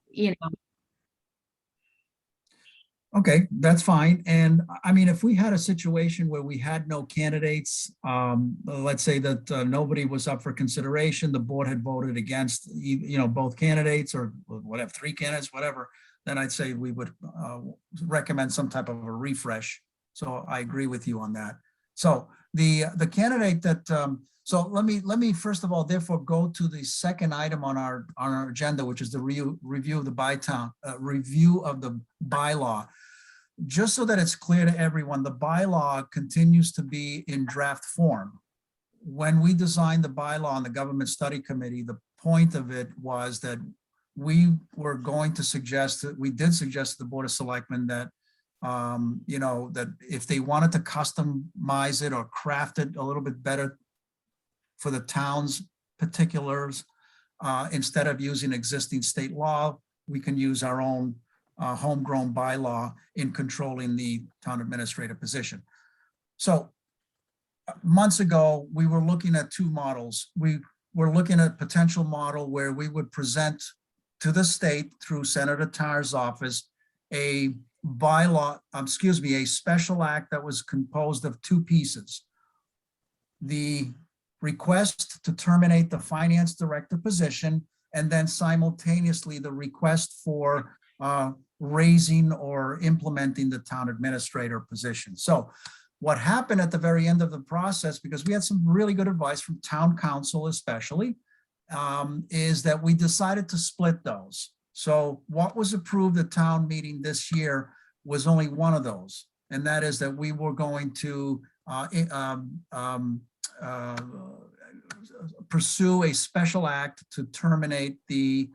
you know, Okay, that's fine. And I mean, if we had a situation where we had no candidates, let's say that nobody was up for consideration, the board had voted against, both candidates or whatever, three candidates, whatever, then I'd say we would recommend some type of a refresh. So I agree with you on that. So the candidate that, so let me first of all, therefore, go to the second item on our agenda, which is the review of the review of the bylaw. Just so that it's clear to everyone, the bylaw continues to be in draft form. When we designed the bylaw on the Government Study Committee, the point of it was that we were going to suggest that we did suggest to the Board of Selectmen that that if they wanted to customize it or craft it a little bit better for the town's particulars, instead of using existing state law, we can use our own homegrown bylaw in controlling the town administrator position. So months ago, we were looking at two models. We were looking at potential model where we would present to the state through Senator Tarr's office a bylaw, a special act that was composed of two pieces. The request to terminate the finance director position, and then simultaneously the request for raising or implementing the town administrator position. So what happened at the very end of the process, because we had some really good advice from town council especially, is that we decided to split those. So what was approved at town meeting this year was only one of those. And that is that we were going to pursue a special act to terminate the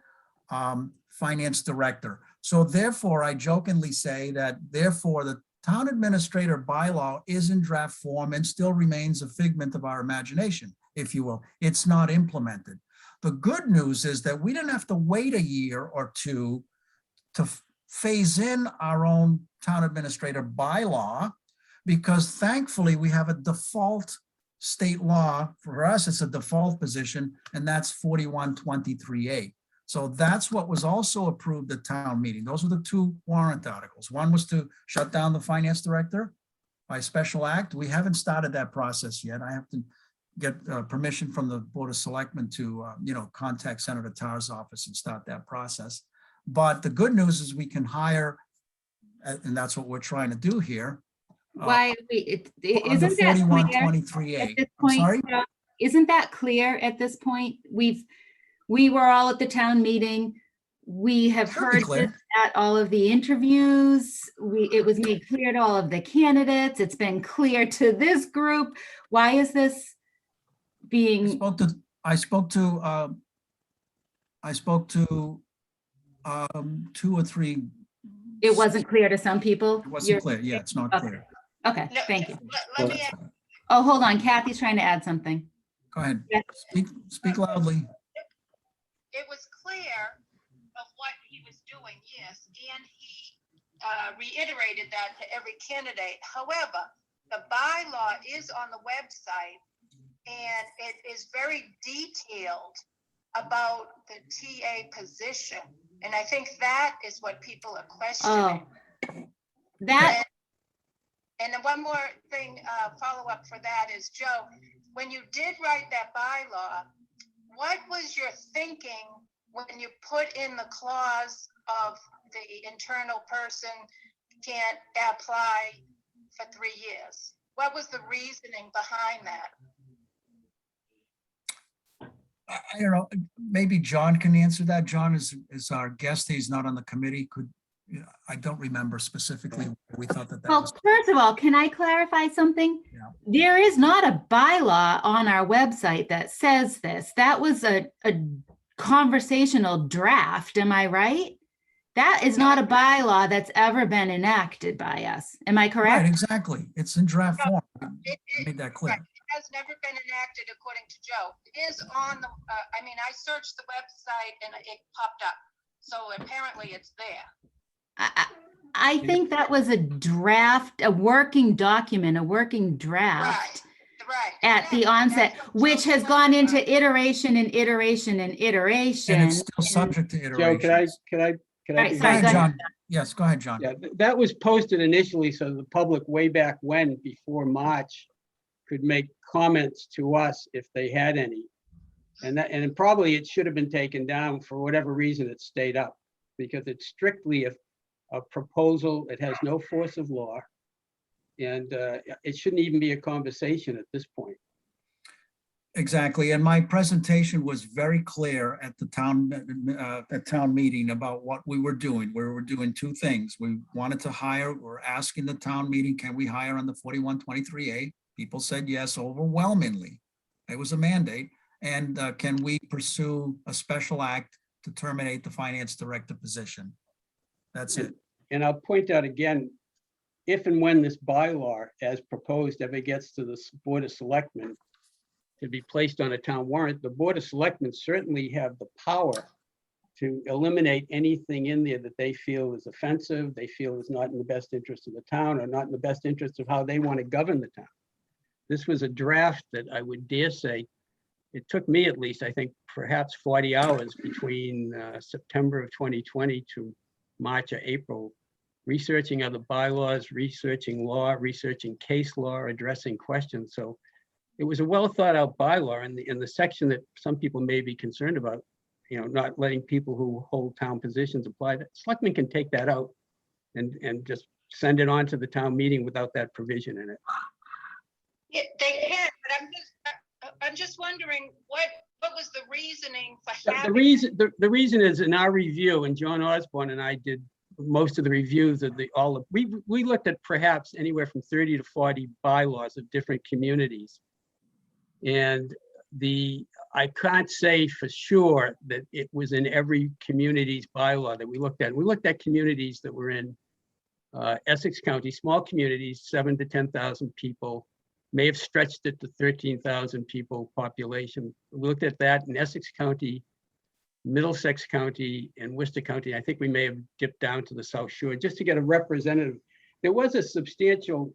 finance director. So therefore, I jokingly say that therefore the town administrator bylaw is in draft form and still remains a figment of our imagination, if you will. It's not implemented. The good news is that we didn't have to wait a year or two to phase in our own town administrator bylaw, because thankfully we have a default state law. For us, it's a default position, and that's 4123A. So that's what was also approved at town meeting. Those were the two warrant articles. One was to shut down the finance director by special act. We haven't started that process yet. I have to get permission from the Board of Selectmen to, contact Senator Tarr's office and start that process. But the good news is we can hire, and that's what we're trying to do here. why Isn't isn't that clear 4123A. at this I'm sorry? point? Isn't that clear at this point? We were all at the town meeting. We have Certainly heard clear. this at all of the interviews. It was made clear to all of the candidates. It's been clear to this group. Why is this being? I spoke to two or three. It wasn't clear to some people? It wasn't clear. Yeah, it's not Okay. clear. Okay, No, thank you. Let me, Oh, hold on. Kathy's trying to add something. Go ahead. Yeah. Speak loudly. it was clear of what he was doing, yes, and he reiterated that to every candidate. However, the bylaw is on the website, and it is very detailed about the TA position. And I think that is what people are questioning. Oh, that, And then one more thing, follow up for that is, Joe, when you did write that bylaw, what was your thinking when you put in the clause of the internal person can't apply for 3 years? What was the reasoning behind that? I don't know, maybe John can answer that. John is our guest. He's not on the committee. I don't remember specifically. We thought that well, was. first of all, can I clarify something? Yeah. There is not a bylaw on our website that says this. That was a conversational draft. Am I right? That is not a bylaw that's ever been enacted by us. Am I Right, correct? exactly. It's in draft form. I made that clear. Right. It has never been enacted according to Joe. It is on the, I searched the website and it popped up. So apparently it's there. I think that was a draft, a working document, a working draft. Right. Right. at the exactly. onset, That's what which Joe has was gone talking into about. iteration and iteration and iteration. And it's still subject to Joe, could I, iterations. could I, could I? Right, be sorry, Go go ahead, ahead. John. Yes, go ahead, John. Yeah, that was posted initially so the public way back when, before March, could make comments to us if they had any. And probably it should have been taken down for whatever reason it stayed up, because it's strictly a proposal. It has no force of law. And it shouldn't even be a conversation at this point. Exactly, and my presentation was very clear at the town meeting about what we were doing. We were doing two things. We wanted to hire, we're asking the town meeting, can we hire on the 4123A? People said yes overwhelmingly. It was a mandate. And can we pursue a special act to terminate the finance director position? That's it. And I'll point out again, if and when this bylaw as proposed ever gets to the Board of Selectmen to be placed on a town warrant, the Board of Selectmen certainly have the power to eliminate anything in there that they feel is offensive, they feel is not in the best interest of the town, or not in the best interest of how they want to govern the town. This was a draft that I would dare say, it took me at least, I think, perhaps 40 hours between September of 2020 to March or April, researching other bylaws, researching law, researching case law, addressing questions. So it was a well thought out bylaw, and the section that some people may be concerned about, you know, not letting people who hold town positions apply, that selectmen can take that out and just send it on to the town meeting without that provision in it. Yeah, they can, but I'm just wondering what was the reasoning for The having? the reason is in our review, and John Osborne and I did most of the reviews of we looked at perhaps anywhere from 30 to 40 bylaws of different communities. And I can't say for sure that it was in every community's bylaw that we looked at. We looked at communities that were in Essex County, small communities, 7,000 to 10,000 people, may have stretched it to 13,000 people population. We looked at that in Essex County, Middlesex County, and Worcester County. I think we may have dipped down to the South Shore just to get a representative. There was a substantial,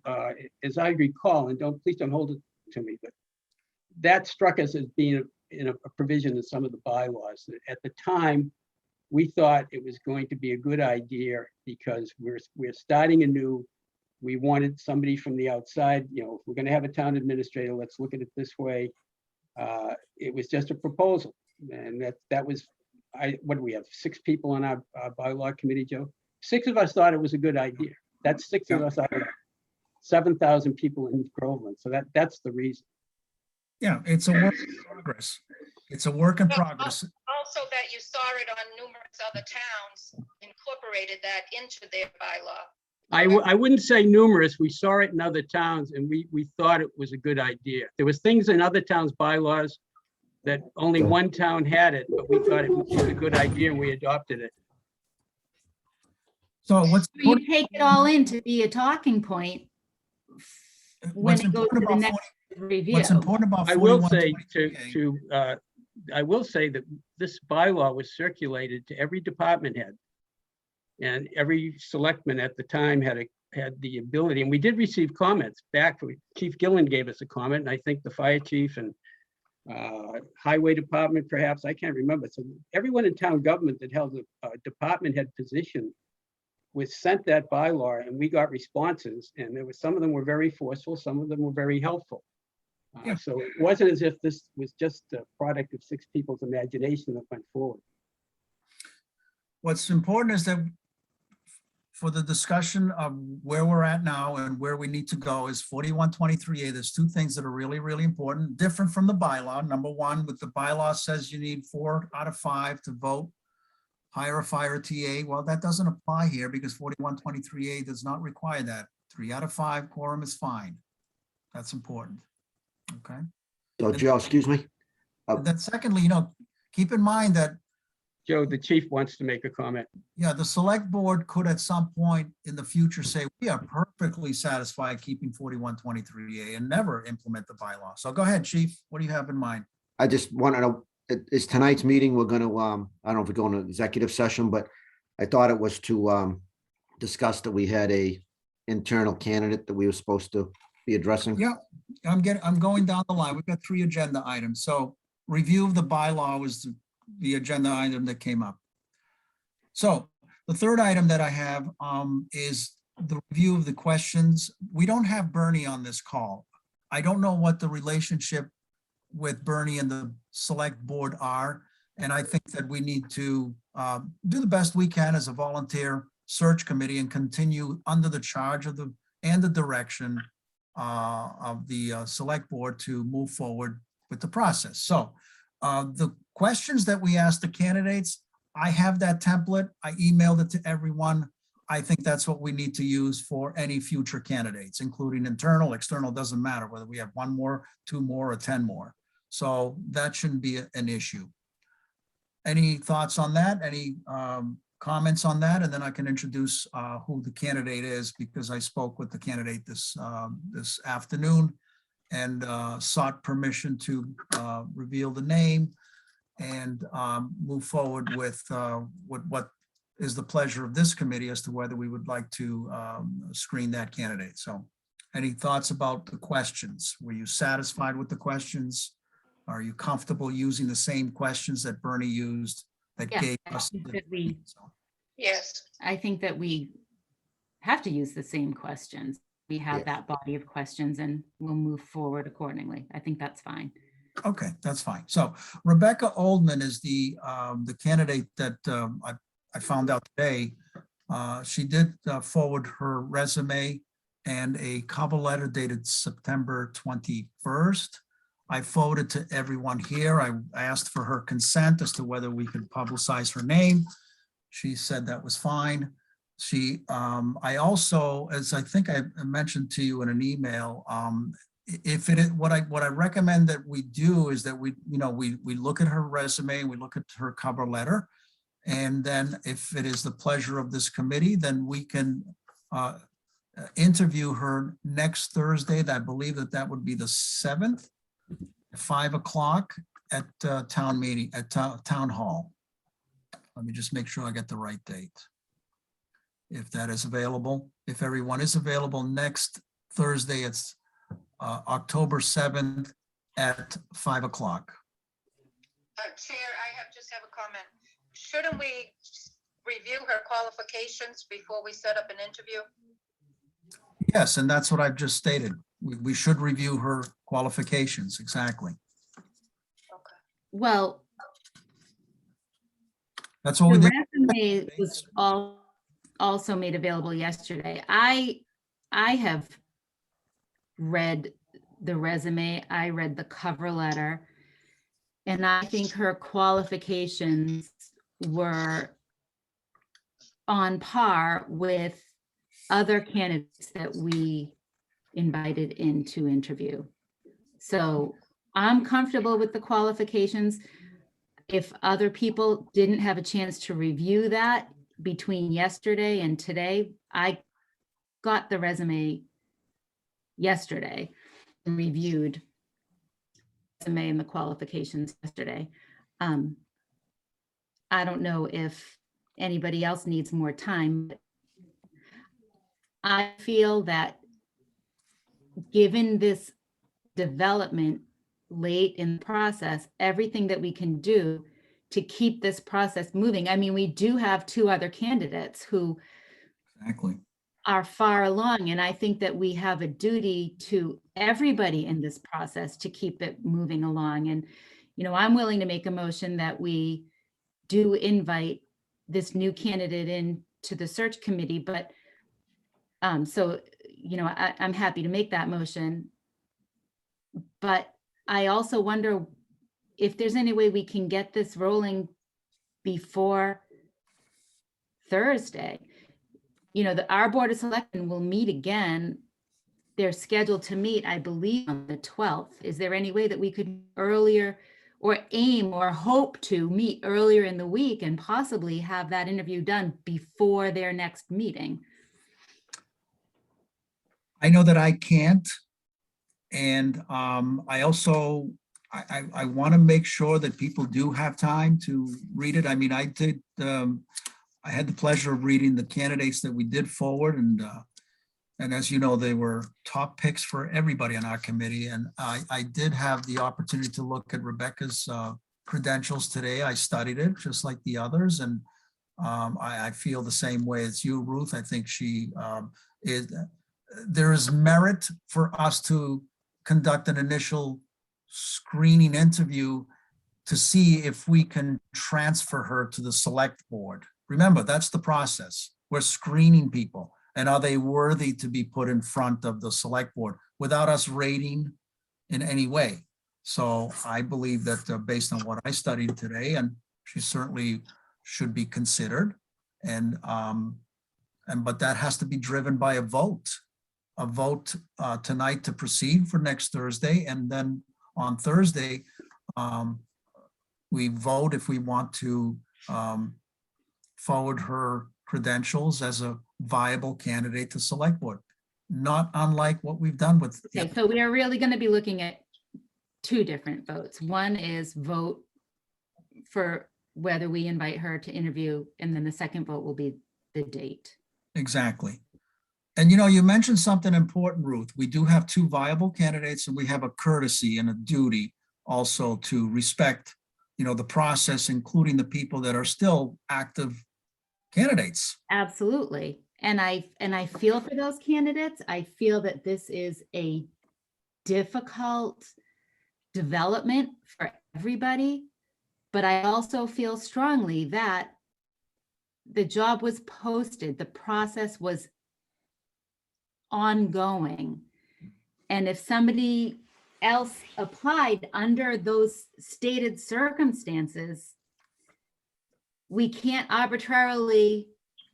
as I recall, and please don't hold it to me, but that struck us as being in a provision in some of the bylaws. At the time, we thought it was going to be a good idea because we're starting anew. We wanted somebody from the outside, you know, if we're going to have a town administrator, let's look at it this way. It was just a proposal, and that was, what do we have, 6 people on our bylaw committee, Joe? 6 of us thought it was a good idea. That's 6 of us out of 7,000 people in Groveland. So that's the reason. Yeah, it's a work in progress. It's a work in progress. Also that you saw it on numerous other towns, incorporated that into their bylaw. I wouldn't say numerous. We saw it in other towns and we thought it was a good idea. There was things in other towns' bylaws that only one town had it, but we thought it was a good idea and we adopted it. So You take it all in to be a talking point when what's it goes to important the about next review. what's important about I will say 4123A I will say that this bylaw was circulated to every department head. And every selectman at the time had the ability, and we did receive comments back. Chief Gillen gave us a comment, and I think the fire chief and highway department, perhaps, I can't remember. So everyone in town government that held a department head position was sent that bylaw, and we got responses, and there was, some of them were very forceful, some of them were very helpful. Yeah. So it wasn't as if this was just a product of 6 people's imagination that went forward. What's important is that for the discussion of where we're at now and where we need to go is 4123A. There's 2 things that are really, really important, different from the bylaw. Number one, with the bylaw says you need 4 out of 5 to vote, hire a fire TA. Well, that doesn't apply here because 4123A does not require that. 3 out of 5 quorum is fine. That's important. Okay. So Joe, excuse me. And then secondly, keep in mind that Joe, the chief wants to make a comment. yeah, the select board could at some point in the future say, we are perfectly satisfied keeping 4123A and never implement the bylaw. So go ahead, chief. What do you have in mind? I just want to know, is tonight's meeting, we're going to, I don't know if we're going to executive session, but I thought it was to discuss that we had a internal candidate that we were supposed to be addressing? Yeah, I'm going down the line. We've got 3 agenda items. So review of the bylaw was the agenda item that came up. So the third item that I have is the review of the questions. We don't have Bernie on this call. I don't know what the relationship with Bernie and the select board are. And I think that we need to do the best we can as a volunteer search committee and continue under the charge of the direction of the select board to move forward with the process. So the questions that we asked the candidates, I have that template. I emailed it to everyone. I think that's what we need to use for any future candidates, including internal, external, doesn't matter whether we have 1 more, 2 more, or 10 more. So that shouldn't be an issue. Any thoughts on that? Any comments on that? And then I can introduce who the candidate is, because I spoke with the candidate this afternoon and sought permission to reveal the name and move forward with what is the pleasure of this committee as to whether we would like to screen that candidate. So any thoughts about the questions? Were you satisfied with the questions? Are you comfortable using the same questions that Bernie used that Yeah, gave I us? think that we- Yes. I think that we have to use the same questions. We have Yeah. that body of questions and we'll move forward accordingly. I think that's fine. Okay, that's fine. So Rebecca Oldman is the candidate that I found out today. She did forward her resume and a cover letter dated September 21st. I forwarded to everyone here. I asked for her consent as to whether we could publicize her name. She said that was fine. I also, as I think I mentioned to you in an email, if it is, what I recommend that we do is that we look at her resume, we look at her cover letter, and then if it is the pleasure of this committee, then we can interview her next Thursday. I believe that would be the 7th, 5 o'clock at town meeting, at town hall. Let me just make sure I get the right date. If that is available, if everyone is available next Thursday, it's October 7th at 5 o'clock. Chair, just have a comment. Shouldn't we review her qualifications before we set up an interview? Yes, and that's what I've just stated. We should review her qualifications, exactly. Okay. Well, That's what we the did. resume was also made available yesterday. I have read the resume, I read the cover letter, and I think her qualifications were on par with other candidates that we invited in to interview. So I'm comfortable with the qualifications. If other people didn't have a chance to review that between yesterday and today, I got the resume yesterday and reviewed the resume and the qualifications yesterday. I don't know if anybody else needs more time, but I feel that given this development late in the process, everything that we can do to keep this process moving. I mean, we do have 2 other candidates who Exactly. are far along, and I think that we have a duty to everybody in this process to keep it moving along. And, I'm willing to make a motion that we do invite this new candidate in to the search committee, but so, I'm happy to make that motion. But I also wonder if there's any way we can get this rolling before Thursday. Our Board of Selectmen will meet again. They're scheduled to meet, I believe, on the 12th. Is there any way that we could earlier or aim or hope to meet earlier in the week and possibly have that interview done before their next meeting? I know that I can't. And I also, I want to make sure that people do have time to read it. I mean, I had the pleasure of reading the candidates that we did forward, and And as you know, they were top picks for everybody on our committee. And I did have the opportunity to look at Rebecca's credentials today. I studied it just like the others. And I feel the same way as you, Ruth. I think there is merit for us to conduct an initial screening interview to see if we can transfer her to the select board. Remember, that's the process. We're screening people. And are they worthy to be put in front of the select board without us rating in any way? So I believe that based on what I studied today, and she certainly should be considered. But that has to be driven by a vote tonight to proceed for next Thursday. And then on Thursday, we vote if we want to forward her credentials as a viable candidate to select board, not unlike what we've done with. Okay, so we are really going to be looking at two different votes. One is vote for whether we invite her to interview, and then the second vote will be the date. Exactly. And you mentioned something important, Ruth. We do have two viable candidates, and we have a courtesy and a duty also to respect, the process, including the people that are still active candidates. Absolutely. And I feel for those candidates. I feel that this is a difficult development for everybody, but I also feel strongly that the job was posted, the process was ongoing. And if somebody else applied under those stated circumstances, we can't arbitrarily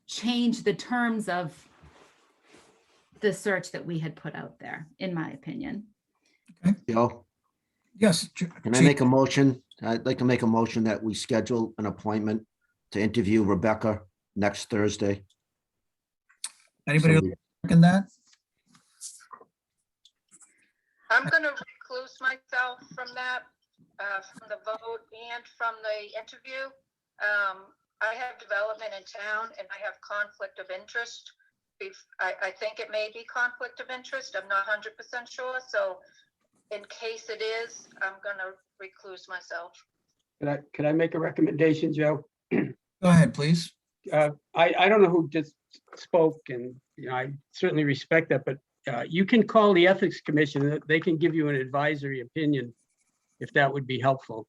change the terms of the search that we had put out there, in my opinion. Joe, Yes. can I make a motion? I'd like to make a motion that we schedule an appointment to interview Rebecca next Thursday. Anybody So second that? I'm gonna recluse myself from that, from the vote and from the interview. I have development in town and I have conflict of interest. I think it may be conflict of interest. I'm not 100% sure. So in case it is, I'm gonna recluse myself. Could I make a recommendation, Joe? Go ahead, please. I don't know who just spoke, and I certainly respect that, but you can call the Ethics Commission. They can give you an advisory opinion if that would be helpful.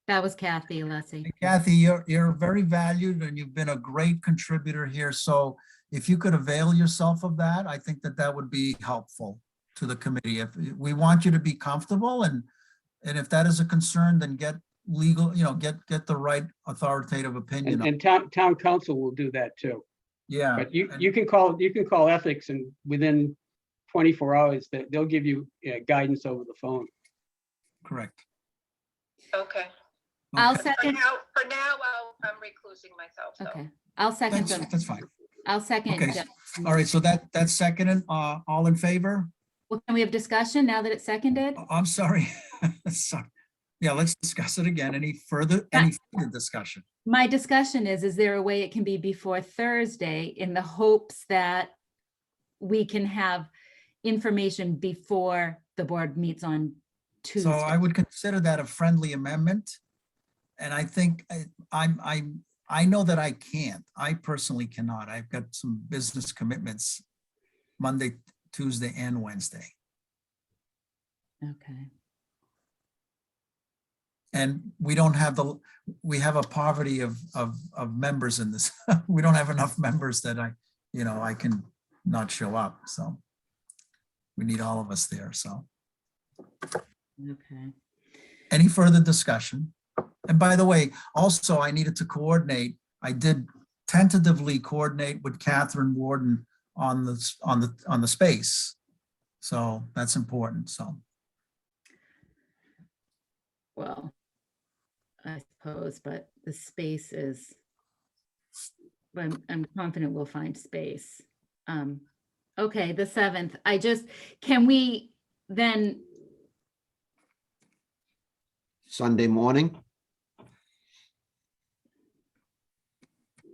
That was Kathy Alessi. Kathy, you're very valued and you've been a great contributor here. So if you could avail yourself of that, I think that would be helpful to the committee. If we want you to be comfortable, and if that is a concern, then get legal, get the right authoritative opinion. And town council will do that too. Yeah. But you can call ethics, and within 24 hours they'll give you guidance over the phone. Correct. Okay. I'll Okay. second. For now, I'm reclusing myself. So. Okay, I'll second. That's fine. I'll second. Okay. Jeff. All right, so that's seconded. All in favor? Well, can we have discussion now that it's seconded? I'm sorry. Sorry. Yeah, let's discuss it again. Any further discussion? My discussion is there a way it can be before Thursday in the hopes that we can have information before the board meets on Tuesday? So I would consider that a friendly amendment. And I think I know that I can't. I personally cannot. I've got some business commitments Monday, Tuesday, and Wednesday. Okay. And we don't have we have a poverty of members in this. We don't have enough members that I can not show up. So we need all of us there. So Okay. any further discussion? And by the way, also I needed to coordinate. I did tentatively coordinate with Catherine Warden on the space. So that's important. So Well, I suppose, but the space is, I'm confident we'll find space. Okay, the 7th, can we then, Sunday morning,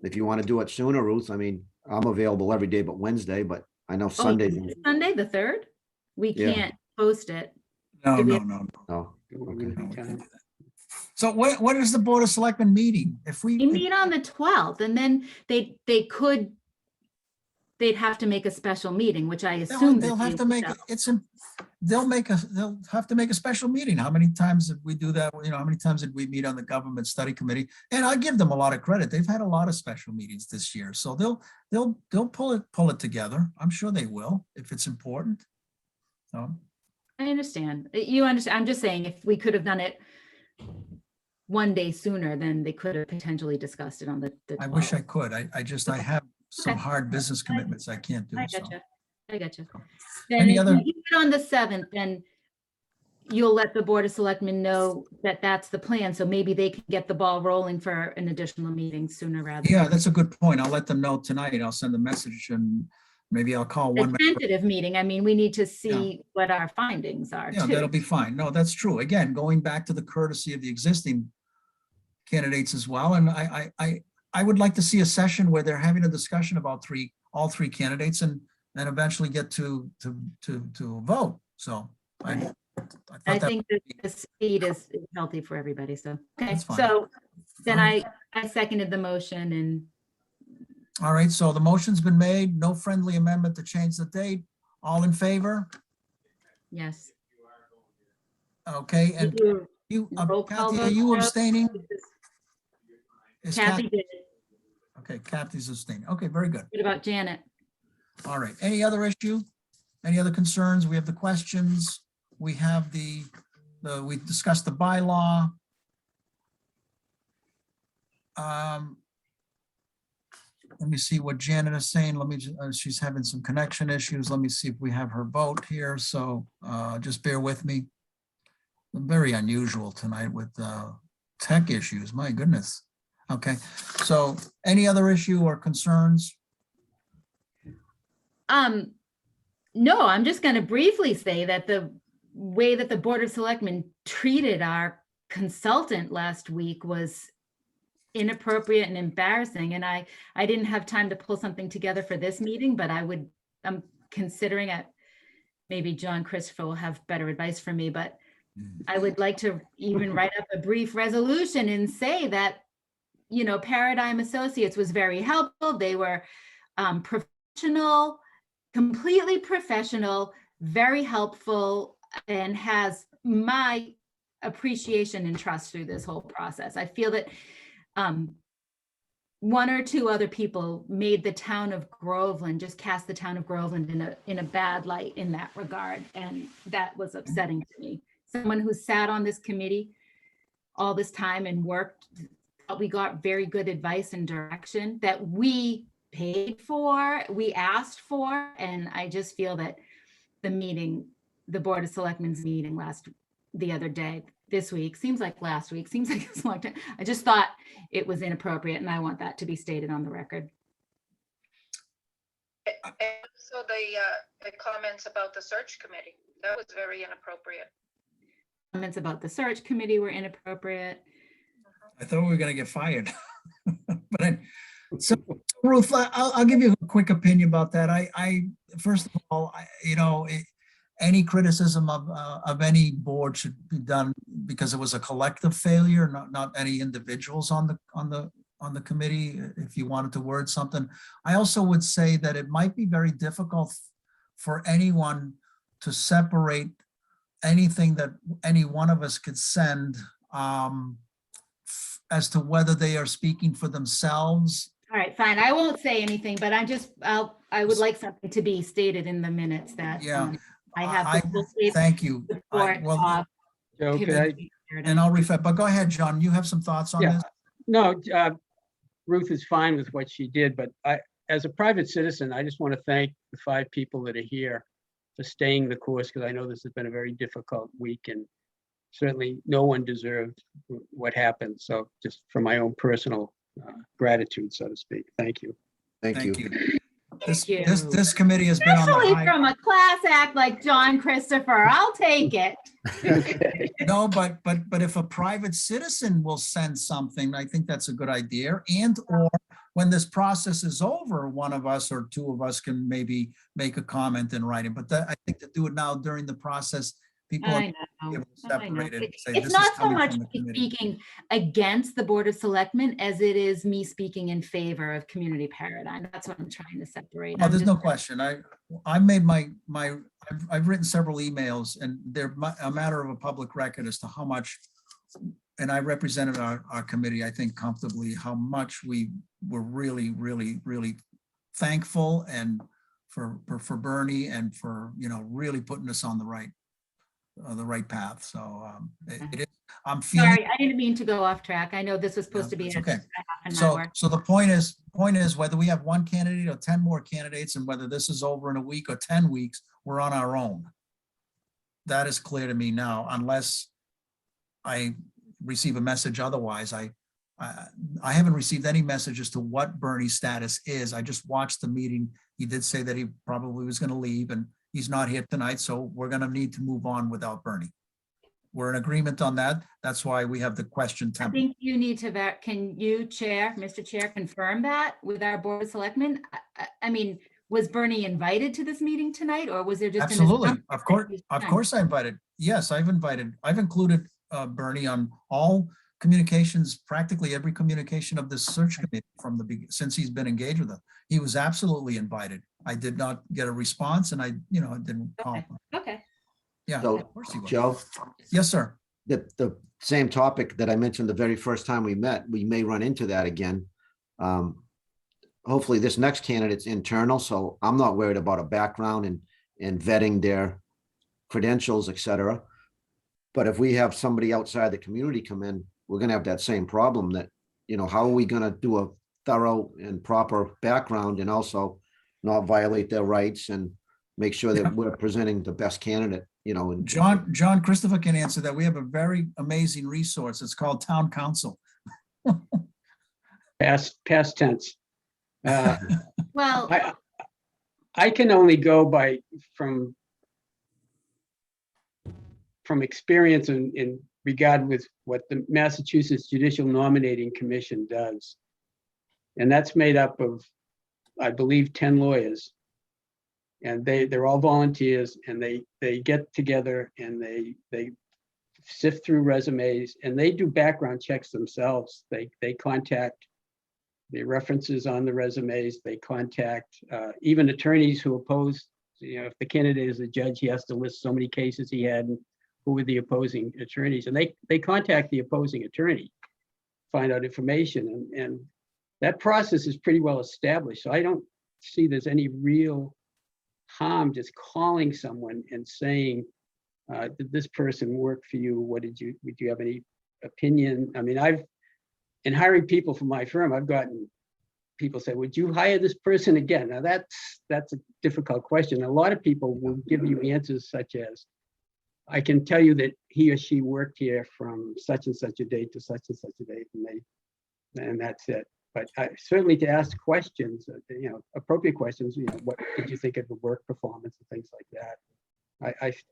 If you want to do it sooner, Ruth, I mean, I'm available every day but Wednesday, but I know Oh, Sundays. Sunday, the 3rd? We Yeah. can't post it. No, Do we no, have- no. No, We're Okay. gonna be No, we can't time. do that. So what is the Board of Selectmen meeting? If we, They meet on the 12th, and then they'd have to make a special meeting, which I assume. they'll that have they to would make, have. they'll have to make a special meeting. How many times did we do that? How many times did we meet on the Government Study Committee? And I give them a lot of credit. They've had a lot of special meetings this year. So they'll pull it together. I'm sure they will, if it's important. So, I understand. You understand. I'm just saying, if we could have done it one day sooner, then they could have potentially discussed it on the I wish I 12th. could. I have some Okay. hard business commitments I can't do. I So, gotcha. I gotcha. Any Then other- if you do it on the 7th, then you'll let the Board of Selectmen know that that's the plan. So maybe they can get the ball rolling for an additional meeting sooner rather. yeah, than that's a good point. I'll let them know tonight. I'll send a message and maybe I'll call a one. member. tentative meeting. I mean, we need to see what our findings are Yeah, too. that'll be fine. No, that's true. Again, going back to the courtesy of the existing candidates as well. And I would like to see a session where they're having a discussion about all three candidates and eventually get to a vote. So I I thought that, think that the speed is healthy for everybody, so, okay, That's fine. so then All I seconded the motion and all right, so the motion's been made, no friendly amendment to change the date. All in favor? yes. Okay, and You- you, roll call Kathy, are vote, you Joe? abstaining? Is Kathy did. Okay, Kathy's abstaining. Okay, very good. What about Janet? All right, any other issue? Any other concerns? We have the questions. We have we discussed the bylaw. Let me see what Janet is saying. She's having some connection issues. Let me see if we have her vote here. So just bear with me. Very unusual tonight with tech issues. My goodness. Okay, so any other issue or concerns? No, I'm just gonna briefly say that the way that the Board of Selectmen treated our consultant last week was inappropriate and embarrassing, and I didn't have time to pull something together for this meeting, but I'm considering it. Maybe John Christopher will have better advice for me, but I would like to even write up a brief resolution and say that, Paradigm Associates was very helpful. They were professional, completely professional, very helpful, and has my appreciation and trust through this whole process. I feel that one or two other people made the town of Groveland, just cast the town of Groveland in a bad light in that regard, and that was upsetting to me. Someone who sat on this committee all this time and worked, we got very good advice and direction that we paid for, we asked for, and I just feel that the Board of Selectmen's meeting this week, seems like last week, seems like it's a long time. I just thought it was inappropriate, and I want that to be stated on the record. And so the comments about the search committee, that was very inappropriate. Comments about the search committee were inappropriate. I thought we were gonna get fired. So Ruth, I'll give you a quick opinion about that. First of all, any criticism of any board should be done because it was a collective failure, not any individuals on the committee, if you wanted to word something. I also would say that it might be very difficult for anyone to separate anything that any one of us could send as to whether they are speaking for themselves. All right, fine. I won't say anything, but I would like something to be stated in the minutes that Yeah, I have the full faith Thank you. support Well, of Joe, could I, and I'll refer, but go ahead, John, you have some thoughts on Yeah. this? no, Ruth is fine with what she did, but as a private citizen, I just want to thank the 5 people that are here for staying the course, because I know this has been a very difficult week, and certainly no one deserved what happened. So just for my own personal gratitude, so to speak. Thank you. Thank you. This committee has been on the Especially high. from a class act like John Christopher. I'll take it. Okay. No, but if a private citizen will send something, I think that's a good idea. And or when this process is over, one of us or two of us can maybe make a comment in writing. But I think to do it now during the process, people are I know. able to I know. separate it and say, It's this is not so coming much from the me committee. speaking against the Board of Selectmen as it is me speaking in favor of Community Paradigm. That's what I'm trying to separate. Oh, I'm there's just- no question. I made I've written several emails, and they're a matter of a public record as to how much, and I represented our committee, I think comfortably, how much we were really, really, really thankful and for Bernie and for, really putting us on the right path. So it is, I'm feeling. Sorry, I didn't mean to go off track. I know this was supposed to be It's a okay. half an So, hour. so the point is whether we have one candidate or 10 more candidates, and whether this is over in a week or 10 weeks, we're on our own. That is clear to me now, unless I receive a message otherwise. I haven't received any message as to what Bernie's status is. I just watched the meeting. He did say that he probably was going to leave, and he's not here tonight, so we're going to need to move on without Bernie. We're in agreement on that. That's why we have the question I template. think you need to, can you, Mr. Chair, confirm that with our Board of Selectmen? I mean, was Bernie invited to this meeting tonight, or was there just? an Absolutely. assumption Of that course, he's of fine? course I invited. Yes, I've included Bernie on all communications, practically every communication of this search committee from since he's been engaged with us. He was absolutely invited. I did not get a response, and I didn't call Okay. him. Okay, Yeah, So, of course he was. Joe, Yes, sir. the same topic that I mentioned the very first time we met, we may run into that again. Hopefully this next candidate's internal, so I'm not worried about a background and vetting their credentials, et cetera. But if we have somebody outside the community come in, we're gonna have that same problem that, how are we gonna do a thorough and proper background and also not violate their rights and make sure that we're presenting the best candidate, and John Christopher can answer that. We have a very amazing resource. It's called Town Council. Past tense. well, I can only go from experience in regard with what the Massachusetts Judicial Nominating Commission does. And that's made up of, I believe, 10 lawyers. And they're all volunteers, and they get together and they sift through resumes, and they do background checks themselves. They contact the references on the resumes. They contact even attorneys who oppose, if the candidate is a judge, he has to list so many cases he had and who were the opposing attorneys. And they contact the opposing attorney, find out information. And that process is pretty well established. So I don't see there's any real harm just calling someone and saying, did this person work for you? Would you have any opinion? I mean, in hiring people for my firm, I've gotten people say, would you hire this person again? Now that's a difficult question. A lot of people will give you answers such as, I can tell you that he or she worked here from such and such a date to such and such a date, and that's it. But certainly to ask questions, appropriate questions, what did you think of the work performance and things like that?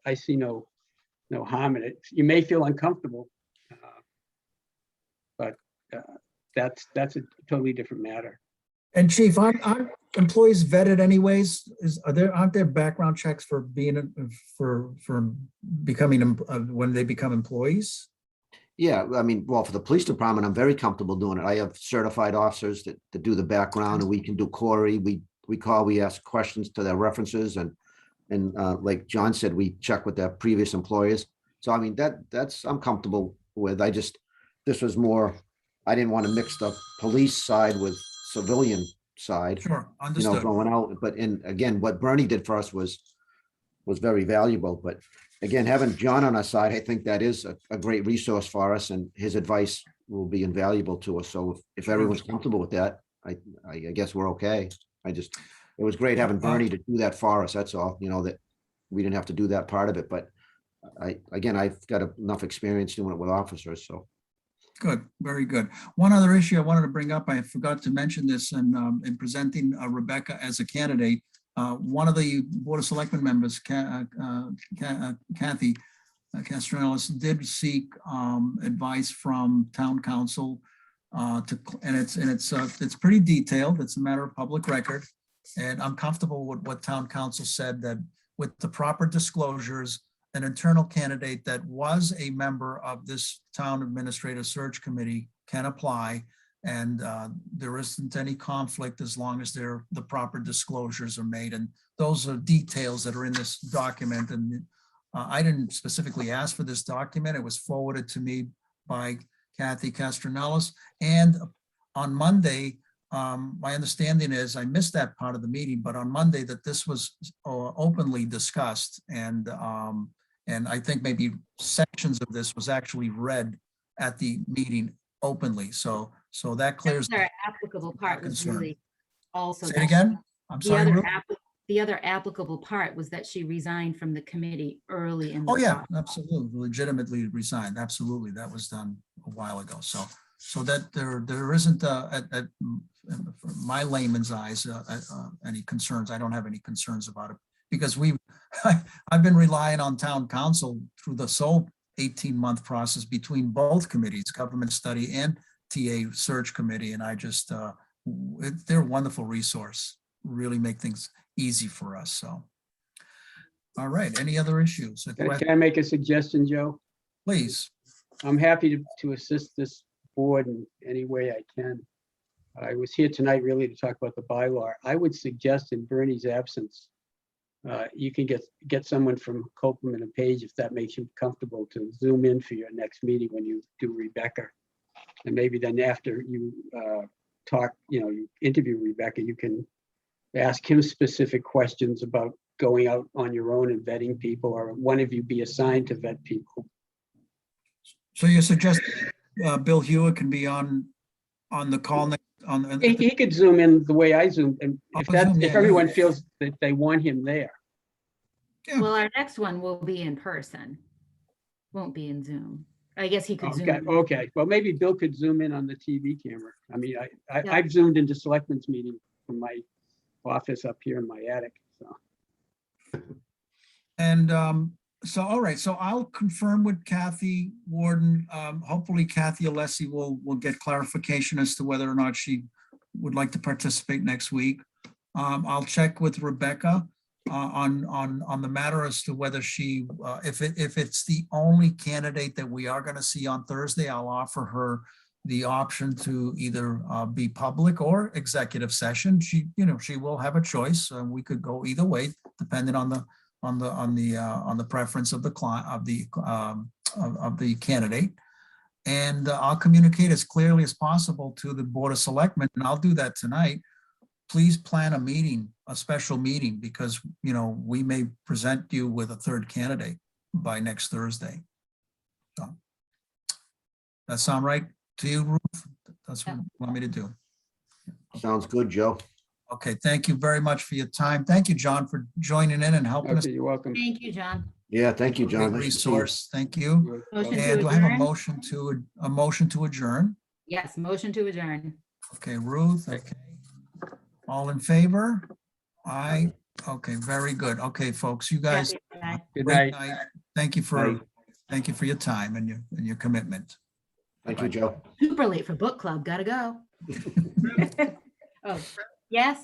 I see no harm in it. You may feel uncomfortable, but that's a totally different matter. And Chief, aren't employees vetted anyways? Aren't there background checks for becoming when they become employees? yeah, I mean, well, for the police department, I'm very comfortable doing it. I have certified officers that do the background, and we can do query. We ask questions to their references, and like John said, we check with their previous employers. So I mean, that's I'm comfortable with. This was more, I didn't want to mix the police side with civilian side, Sure, understood. going out. But again, what Bernie did for us was very valuable. But again, having John on our side, I think that is a great resource for us, and his advice will be invaluable to us. So if everyone's comfortable with that, I guess we're okay. It was great having Bernie to do that for us. That's all, that we didn't have to do that part of it. But I've got enough experience doing it with officers, so. Good, very good. One other issue I wanted to bring up, I forgot to mention this in presenting Rebecca as a candidate. One of the Board of Selectmen members, Kathy Castronellis, did seek advice from Town Council and it's pretty detailed. It's a matter of public record. And I'm comfortable with what town council said, that with the proper disclosures, an internal candidate that was a member of this town administrative search committee can apply. And there isn't any conflict as long as the proper disclosures are made. And those are details that are in this document. And I didn't specifically ask for this document. It was forwarded to me by Kathy Castronellis. And on Monday, my understanding is, I missed that part of the meeting, but on Monday that this was openly discussed. And I think maybe sections of this was actually read at the meeting openly. So that clears. The other applicable part was concern. really also. Say it that again? I'm The sorry. other, Ruth? the other applicable part was that she resigned from the committee early in the. Oh, yeah, process. absolutely. Legitimately resigned. Absolutely. That was done a while ago. So that there isn't, at my layman's eyes, any concerns. I don't have any concerns about it because I've been relying on town council through the sole 18-month process between both committees, government study and TA search committee. And I just, they're a wonderful resource, really make things easy for us. So, all right, any other issues? Can I make a suggestion, Joe? Please. I'm happy to assist this board in any way I can. I was here tonight really to talk about the bylaw. I would suggest in Bernie's absence, you can get someone from Copeland and Page, if that makes you comfortable, to Zoom in for your next meeting when you do Rebecca. And maybe then after you talk, you interview Rebecca, you can ask him specific questions about going out on your own and vetting people, or one of you be assigned to vet people. So you suggest Bill Hewitt can be on the call next on. He could Zoom in the way I Zoom, and Zoom, if yeah, everyone yeah. feels that they want him there. Yeah. Well, our next one will be in person. Won't be in Zoom. I guess he could Zoom. Okay, in. okay. Well, maybe Bill could zoom in on the TV camera. I mean, Yeah. I've zoomed into selectmen's meeting from my office up here in my attic, so. And so, all right, so I'll confirm with Kathy Warden. Hopefully Kathy Alessi will get clarification as to whether or not she would like to participate next week. I'll check with Rebecca on the matter as to whether she, if it's the only candidate that we are going to see on Thursday, I'll offer her the option to either be public or executive session. She will have a choice. We could go either way, depending on the preference of the client, of the candidate. And I'll communicate as clearly as possible to the Board of Selectmen, and I'll do that tonight. Please plan a meeting, a special meeting, because we may present you with a third candidate by next Thursday. So, that sound right to you, Ruth? That's what you want me to do. Sounds good, Joe. Okay, thank you very much for your time. Thank you, John, for joining in and helping us. Okay, you're welcome. Thank you, John. Yeah, thank you, John. Great Nice to see you. resource. Thank you. Motion to And do I have a adjourn? motion to adjourn? Yes, motion to adjourn. Okay, Ruth, okay. All in favor? Aye. Okay, very good. Okay, folks, you guys. Kathy, good night. Good great night. night. Thank you for your time and your commitment. Thank you, Joe. Super late for book club. Gotta go. Oh, yes.